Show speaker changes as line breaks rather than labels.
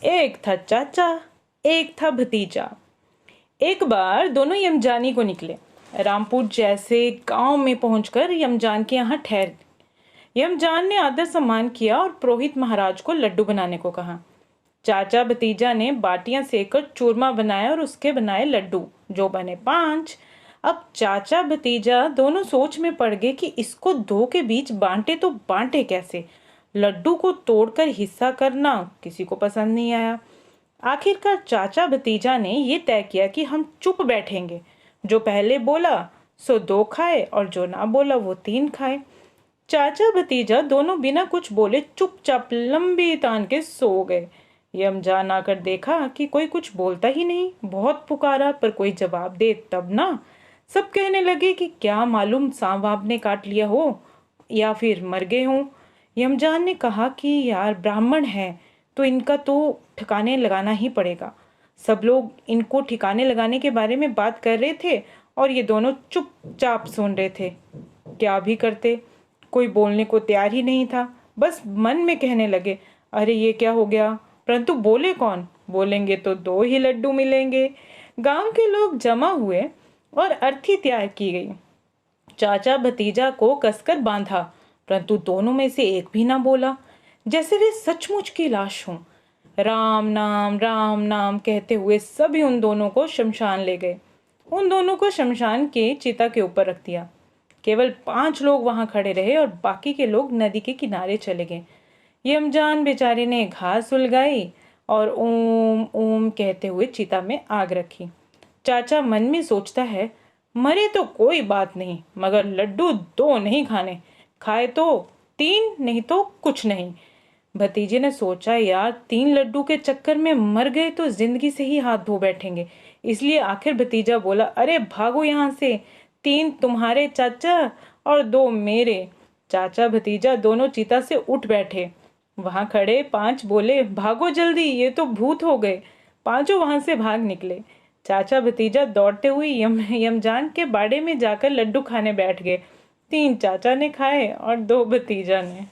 एक था चाचा, एक था भतीजा। एक बार दोनों यमजानी को निकले। रामपुर जैसे गांव में पहुंचकर यमजान के यहाँ ठहर। यमजान ने आदर सम्मान किया और पुरोहित महाराज को लड्डू बनाने को कहा। चाचा भतीजा ने बाटियां सेककर चूरमा बनाया और उसके बनाए लड्डू, जो बने 5। अब चाचा भतीजा दोनों सोच में पड़ गए कि इसको दो के बीच बांटे तो बांटे कैसे। लड्डू को तोड़कर हिस्सा करना किसी को पसंद नहीं आया। आखिरकार चाचा भतीजा ने ये तय किया कि हम चुप बैठेंगे। जो पहले बोला सो 2 खाए और जो ना बोला वो 3 खाए। चाचा भतीजा दोनों बिना कुछ बोले चुपचाप लंबी तान के सो गए। यमजान आकर देखा कि कोई कुछ बोलता ही नहीं। बहुत पुकारा पर कोई जवाब दे तब ना। सब कहने लगे कि क्या मालूम सांप वाप ने काट लिया हो या फिर मर गए हों। यमजान ने कहा कि यार ब्राह्मण है तो इनका तो ठिकाने लगाना ही पड़ेगा। सब लोग इनको ठिकाने लगाने के बारे में बात कर रहे थे और ये दोनों चुपचाप सुन रहे थे। क्या भी करते, कोई बोलने को तैयार ही नहीं था। बस मन में कहने लगे, अरे ये क्या हो गया। परंतु बोले कौन? बोलेंगे तो 2 ही लड्डू मिलेंगे। गांव के लोग जमा हुए और अर्थी तैयार की गई। चाचा भतीजा को कसकर बांधा, परंतु दोनों में से एक भी ना बोला, जैसे वे सचमुच की लाश हों। राम नाम कहते हुए सभी उन दोनों को शमशान ले गए। उन दोनों को शमशान के चिता के ऊपर रख दिया। केवल 5 लोग वहां खड़े रहे और बाकी के लोग नदी के किनारे चले गए। यमजान बेचारे ने घास सुलगाई और ओम ओम कहते हुए चिता में आग रखी। चाचा मन में सोचता है, मरे तो कोई बात नहीं, मगर लड्डू 2 नहीं खाने, खाए तो 3, नहीं तो कुछ नहीं। भतीजे ने सोचा, यार 3 लड्डू के चक्कर में मर गए तो जिंदगी से ही हाथ धो बैठेंगे। इसलिए आखिर भतीजा बोला, अरे भागो यहाँ से, 3 तुम्हारे चाचा और 2 मेरे। चाचा भतीजा दोनों चिता से उठ बैठे। वहां खड़े 5 बोले, भागो जल्दी, ये तो भूत हो गए। पांचों वहां से भाग निकले। चाचा भतीजा दौड़ते हुए यमजान के बाड़े में जाकर लड्डू खाने बैठ गए। 3 चाचा ने खाए और 2 भतीजा ने।